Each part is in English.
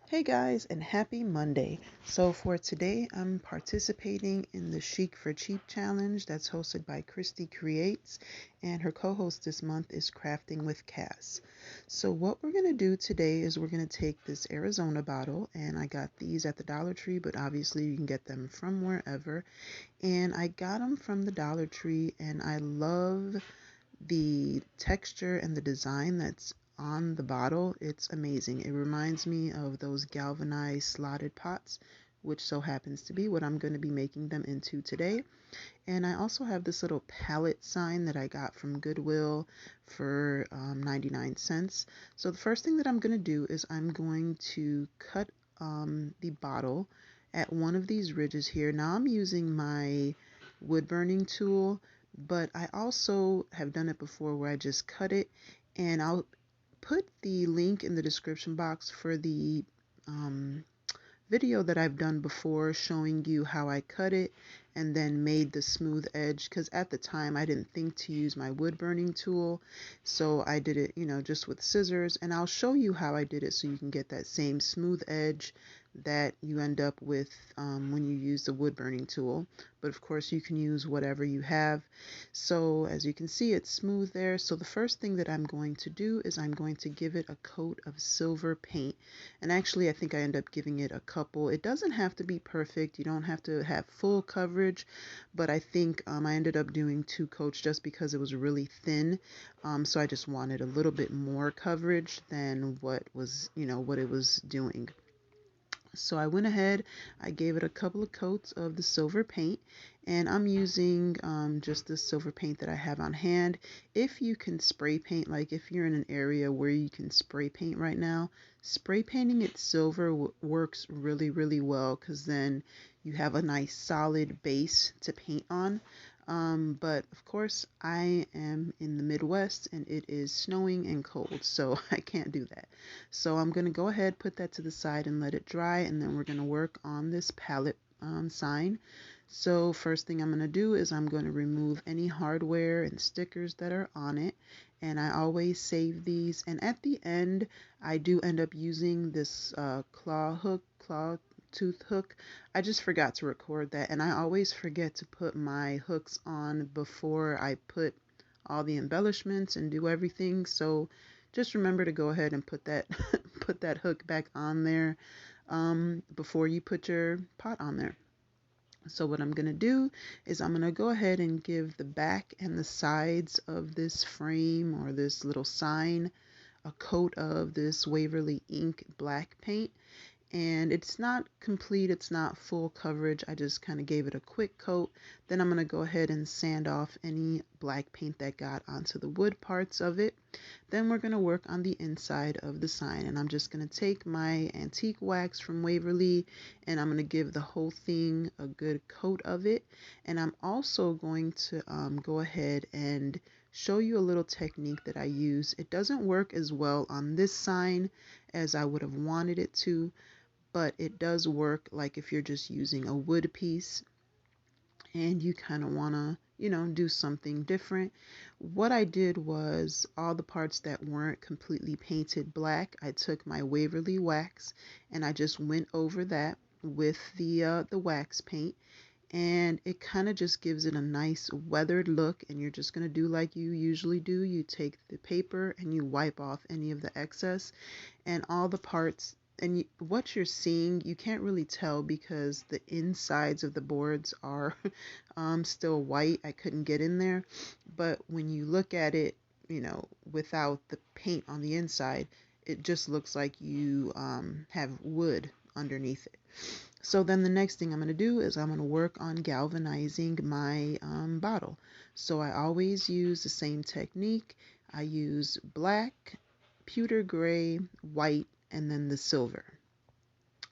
Hey guys, and happy Monday. So for today, I'm participating in the Chic for Cheap challenge that's hosted by Christy Creates, and her co-host this month is Crafting with Cass. So what we're going to do today is we're going to take this Arizona bottle, and I got these at the Dollar Tree, but obviously you can get them from wherever. And I got them from the Dollar Tree, and I love the texture and the design that's on the bottle. It's amazing. It reminds me of those galvanized slotted pots, which so happens to be what I'm going to be making them into today. And I also have this little palette sign that I got from Goodwill for 99 cents. So the first thing that I'm going to do is I'm going to cut the bottle at one of these ridges here. Now I'm using my wood burning tool, but I also have done it before where I just cut it, and I'll put the link in the description box for the um, video that I've done before showing you how I cut it and then made the smooth edge, because at the time I didn't think to use my wood burning tool, so I did it, just with scissors, and I'll show you how I did it so you can get that same smooth edge that you end up with when you use the wood burning tool. But of course you can use whatever you have. So as you can see, it's smooth there. So the first thing that I'm going to do is I'm going to give it a coat of silver paint. And actually I think I end up giving it a couple. It doesn't have to be perfect, you don't have to have full coverage, but I think I ended up doing 2 coats just because it was really thin. So I just wanted a little bit more coverage than what it was doing. So I went ahead, I gave it a couple of coats of the silver paint, and I'm using just the silver paint that I have on hand. If you can spray paint, like if you're in an area where you can spray paint right now, spray painting it silver works really, really well, because then you have a nice solid base to paint on. But of course, I am in the Midwest and it is snowing and cold, so I can't do that. So I'm going to go ahead, put that to the side and let it dry, and then we're going to work on this palette sign. So first thing I'm going to do is I'm going to remove any hardware and stickers that are on it, and I always save these. And at the end, I do end up using this claw tooth hook. I just forgot to record that, and I always forget to put my hooks on before I put all the embellishments and do everything. So just remember to go ahead and put that put that hook back on there before you put your pot on there. So what I'm going to do is I'm going to go ahead and give the back and the sides of this frame or this little sign a coat of this Waverly ink black paint. And it's not complete, it's not full coverage. I just kind of gave it a quick coat. Then I'm going to go ahead and sand off any black paint that got onto the wood parts of it. Then we're going to work on the inside of the sign, and I'm just going to take my antique wax from Waverly and I'm going to give the whole thing a good coat of it. And I'm also going to go ahead and show you a little technique that I use. It doesn't work as well on this sign as I would have wanted it to, but it does work like if you're just using a wood piece and you kind of want to, do something different. What I did was all the parts that weren't completely painted black, I took my Waverly wax and I just went over that with the wax paint, and it kind of just gives it a nice weathered look. And you're just going to do like you usually do. You take the paper and you wipe off any of the excess, and all the parts, and what you're seeing you can't really tell because the insides of the boards are still white. I couldn't get in there, but when you look at it, without the paint on the inside, it just looks like you have wood underneath it. So then the next thing I'm going to do is I'm going to work on galvanizing my bottle. So I always use the same technique. I use black, pewter gray, white, and then the silver.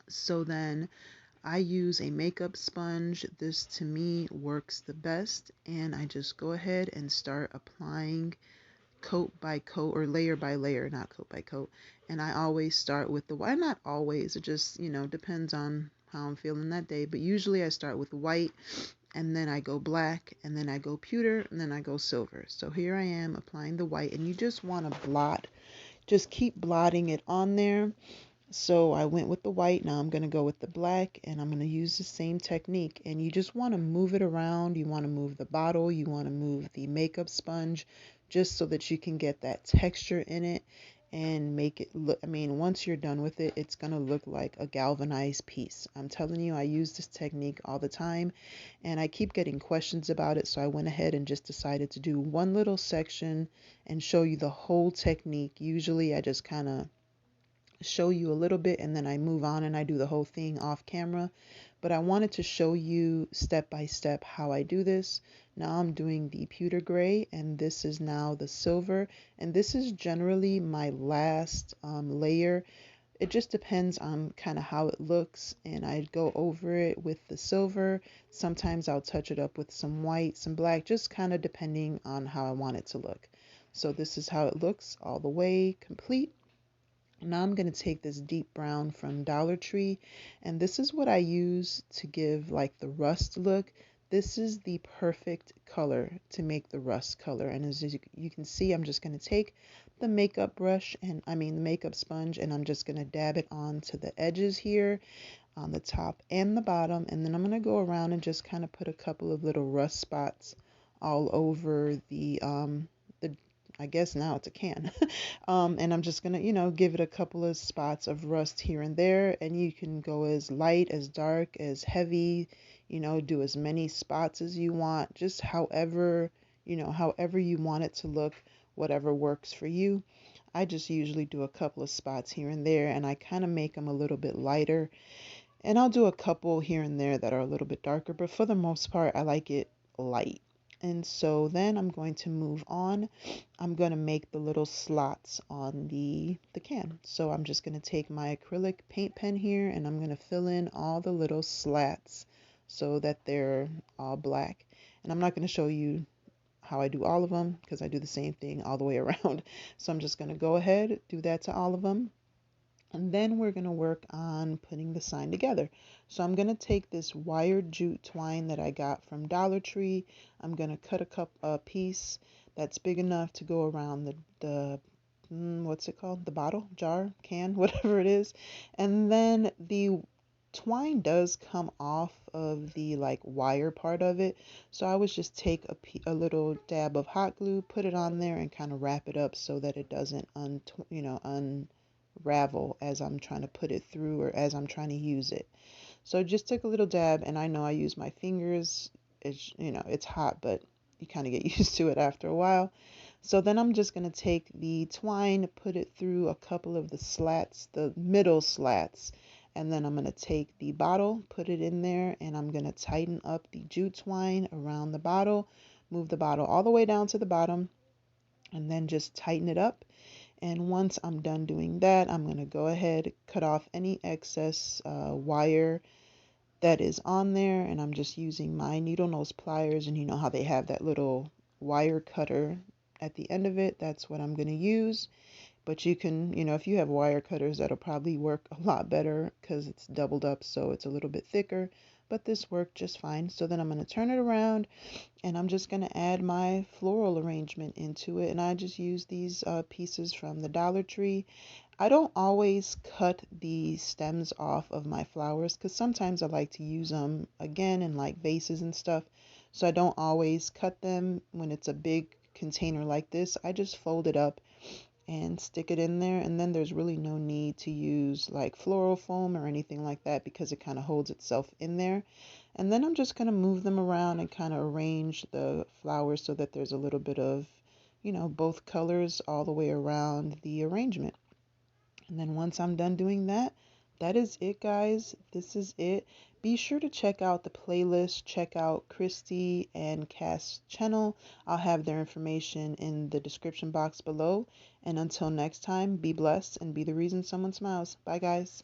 So then I use a makeup sponge. This to me works the best, and I just go ahead and start applying coat by coat, or layer by layer, not coat by coat. And I always start with the white. Not always, it just depends on how I'm feeling that day, but usually I start with white, and then I go black, and then I go pewter, and then I go silver. So here I am applying the white, and you just want to blot, just keep blotting it on there. So I went with the white. Now I'm going to go with the black, and I'm going to use the same technique. And you just want to move it around. You want to move the bottle. You want to move the makeup sponge just so that you can get that texture in it and make it look. I mean, once you're done with it, it's going to look like a galvanized piece. I'm telling you, I use this technique all the time and I keep getting questions about it. So I went ahead and just decided to do one little section and show you the whole technique. Usually I just kind of show you a little bit and then I move on and I do the whole thing off camera. But I wanted to show you step by step how I do this. Now I'm doing the pewter gray and this is now the silver, and this is generally my last layer. It just depends on kind of how it looks, and I go over it with the silver. Sometimes I'll touch it up with some white, some black, just kind of depending on how I want it to look. So this is how it looks all the way complete. Now I'm going to take this deep brown from Dollar Tree, and this is what I use to give like the rust look. This is the perfect color to make the rust color. And as you can see, I'm just going to take the makeup brush and the makeup sponge, and I'm just going to dab it onto the edges here on the top and the bottom. And then I'm going to go around and just kind of put a couple of little rust spots all over the I guess now it's a can. And I'm just gonna, give it a couple of spots of rust here and there. And you can go as light, as dark, as heavy, do as many spots as you want, just however you want it to look, whatever works for you. I just usually do a couple of spots here and there, and I kind of make them a little bit lighter. And I'll do a couple here and there that are a little bit darker, but for the most part, I like it light. And so then I'm going to move on. I'm going to make the little slots on the can. So I'm just going to take my acrylic paint pen here and I'm going to fill in all the little slats so that they're all black. And I'm not going to show you how I do all of them because I do the same thing all the way around. So I'm just going to go ahead, do that to all of them. And then we're going to work on putting the sign together. So I'm going to take this wired jute twine that I got from Dollar Tree. I'm going to cut a piece that's big enough to go around the what's it called? The bottle, jar, can, whatever it is. And then the twine does come off of the like wire part of it. So I would just take a little dab of hot glue, put it on there and kind of wrap it up so that it doesn't unravel as I'm trying to put it through or as I'm trying to use it. So just take a little dab, and I know I use my fingers. It's hot, but you kind of get used to it after a while. So then I'm just going to take the twine, put it through a couple of the slats, the middle slats, and then I'm going to take the bottle, put it in there, and I'm going to tighten up the jute twine around the bottle, move the bottle all the way down to the bottom, and then just tighten it up. And once I'm done doing that, I'm going to go ahead, cut off any excess wire that is on there. And I'm just using my needle nose pliers. And you know how they have that little wire cutter at the end of it. That's what I'm going to use. But you can, if you have wire cutters, that'll probably work a lot better because it's doubled up, so it's a little bit thicker. But this worked just fine. So then I'm going to turn it around and I'm just going to add my floral arrangement into it. And I just use these pieces from the Dollar Tree. I don't always cut the stems off of my flowers because sometimes I like to use them again in like vases and stuff. So I don't always cut them when it's a big container like this. I just fold it up and stick it in there, and then there's really no need to use like floral foam or anything like that because it kind of holds itself in there. And then I'm just going to move them around and kind of arrange the flowers so that there's a little bit of both colors all the way around the arrangement. And then once I'm done doing that, that is it, guys. This is it. Be sure to check out the playlist. Check out Christy and Cass' channel. I'll have their information in the description box below. And until next time, be blessed and be the reason someone smiles. Bye, guys.